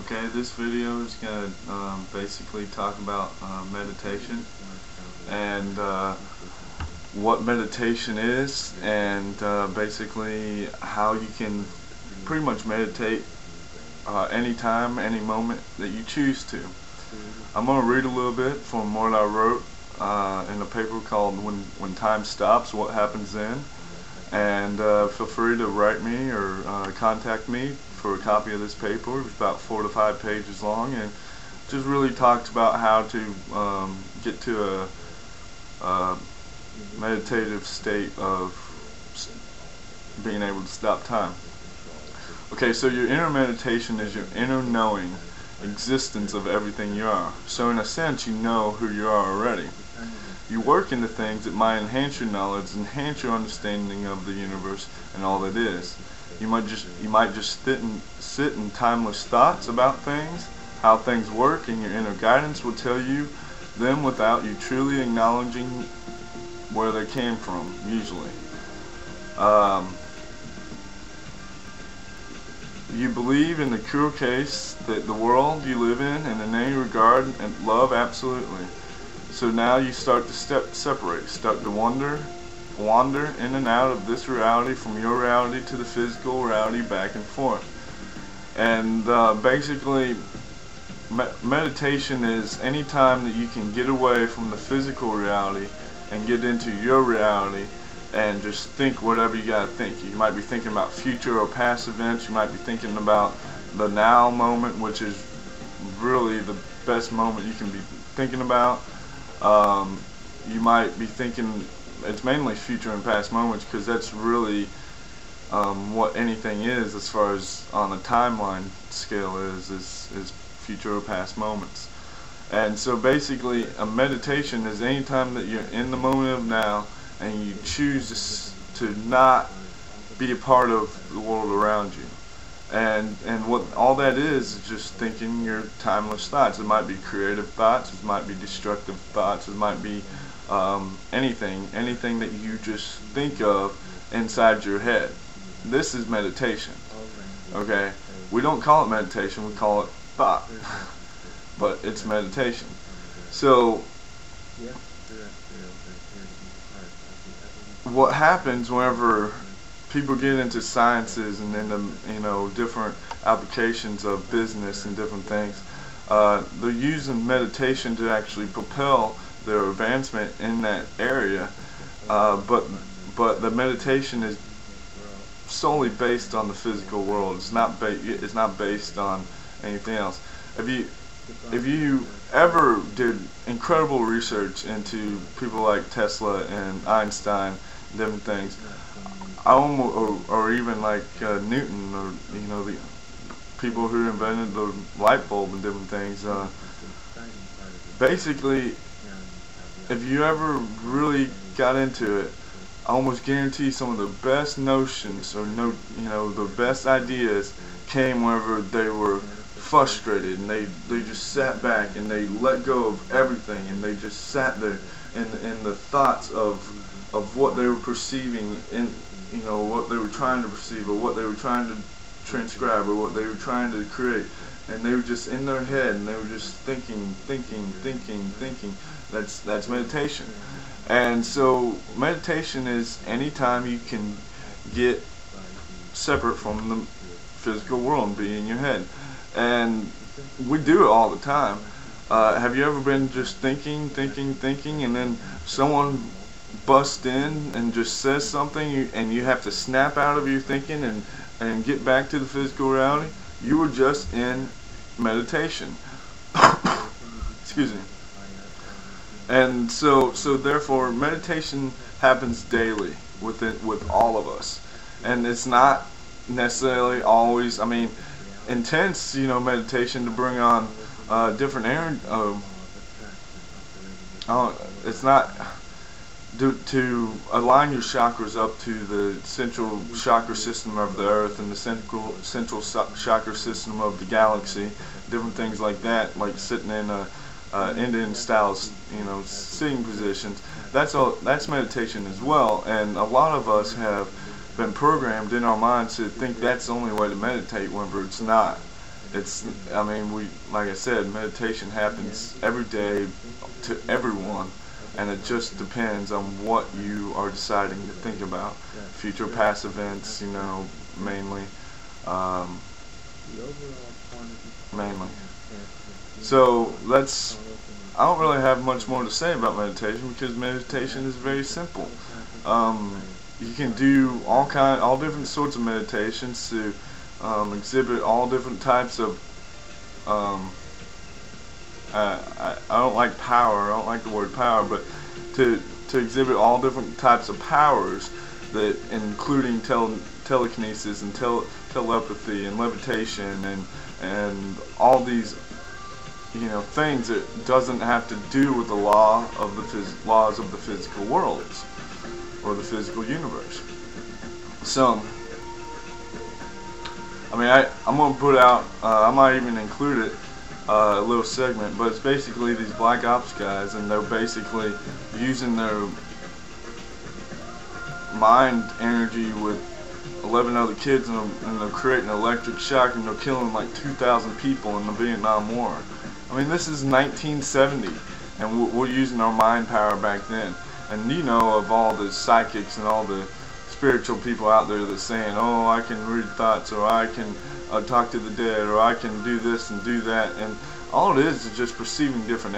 Okay, this video is going to basically talk about meditation and what meditation is, and basically how you can pretty much meditate anytime, any moment that you choose to. I'm going to read a little bit from what I wrote in a paper called When Time Stops, What Happens Then, and feel free to write me or contact me for a copy of this paper. It's about 4 to 5 pages long, and just really talks about how to get to a meditative state of being able to stop time. Okay, so your inner meditation is your inner knowing existence of everything you are. So in a sense, you know who you are already. You work into things that might enhance your knowledge, enhance your understanding of the universe and all that is. You might just sit in timeless thoughts about things, how things work, and your inner guidance will tell you them without you truly acknowledging where they came from, usually. You believe in the cruel case that the world you live in any regard and love absolutely. So now you start to separate, start to wander in and out of this reality, from your reality to the physical reality, back and forth. And basically, meditation is any time that you can get away from the physical reality and get into your reality and just think whatever you gotta think. You might be thinking about future or past events. You might be thinking about the now moment, which is really the best moment you can be thinking about. You might be thinking, it's mainly future and past moments, because that's really what anything is as far as on a timeline scale is future or past moments. And so basically a meditation is any time that you're in the moment of now and you choose to not be a part of the world around you. And what all that is just thinking your timeless thoughts. It might be creative thoughts, it might be destructive thoughts, it might be anything that you just think of inside your head. This is meditation. Okay? We don't call it meditation, we call it thought. But it's meditation. So what happens whenever people get into sciences and into different applications of business and different things, they're using meditation to actually propel their advancement in that area, but the meditation is solely based on the physical world. It's not based on anything else. If you ever did incredible research into people like Tesla and Einstein and different things, or even like Newton, or the people who invented the light bulb and different things, basically, if you ever really got into it, I almost guarantee some of the best notions or the best ideas came whenever they were frustrated, and they just sat back and they let go of everything, and they just sat there in the thoughts of what they were perceiving, in what they were trying to perceive, or what they were trying to transcribe, or what they were trying to create, and they were just in their head and they were just thinking. That's meditation. And so meditation is any time you can get separate from the physical world and be in your head. And we do it all the time. Have you ever been just thinking, and then someone busts in and just says something, and you have to snap out of your thinking and get back to the physical reality? You were just in meditation. Excuse me. And so therefore meditation happens daily with all of us, and it's not necessarily always, intense, meditation to bring on different it's not to align your chakras up to the central chakra system of the earth and the central chakra system of the galaxy, different things like that, like sitting in a Indian style, sitting positions. That's meditation as well. And a lot of us have been programmed in our minds to think that's the only way to meditate, whenever it's not. I mean, like I said, meditation happens every day to everyone, and it just depends on what you are deciding to think about. Future past events, you know, mainly. Um, mainly. So I don't really have much more to say about meditation, because meditation is very simple. You can do all different sorts of meditations to exhibit all different types of I don't like power. I don't like the word power, but to exhibit all different types of powers, that including telekinesis and telepathy and levitation and all these, you know, things that doesn't have to do with the laws of the physical worlds or the physical universe. So, I mean, I'm gonna put out. I might even include it. A little segment, but it's basically these black ops guys, and they're basically using their mind energy with 11 other kids, and they're creating an electric shock, and they're killing like 2,000 people in the Vietnam War. I mean, this is 1970, and we're using our mind power back then. And you know of all the psychics and all the spiritual people out there that's saying, oh, I can read thoughts, or I can talk to the dead, or I can do this and do that, and all it is just perceiving different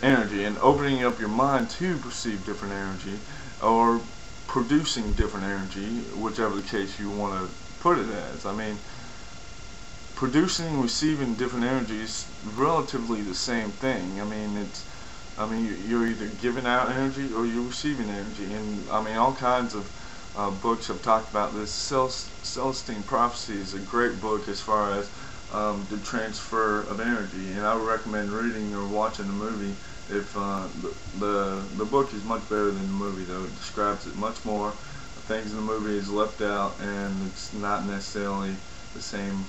energy, and opening up your mind to perceive different energy, or producing different energy, whichever the case you want to put it as. I mean, producing and receiving different energy is relatively the same thing. I mean, you're either giving out energy or you're receiving energy, and I mean, all kinds of books have talked about this. Celestine Prophecy is a great book as far as the transfer of energy, and I would recommend reading or watching the movie. If the book is much better than the movie, though. It describes it much more. Things in the movie is left out, and it's not necessarily the same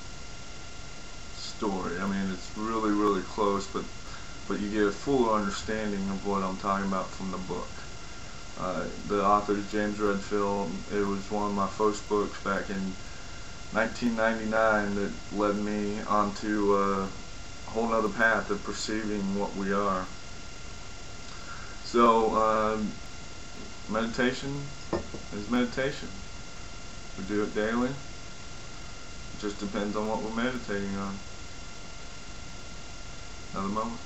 story. I mean, it's really, really close, but you get a fuller understanding of what I'm talking about from the book. The author is James Redfield. It was one of my first books back in 1999 that led me onto a whole other path of perceiving what we are. So, meditation is meditation. We do it daily. It just depends on what we're meditating on. Another moment.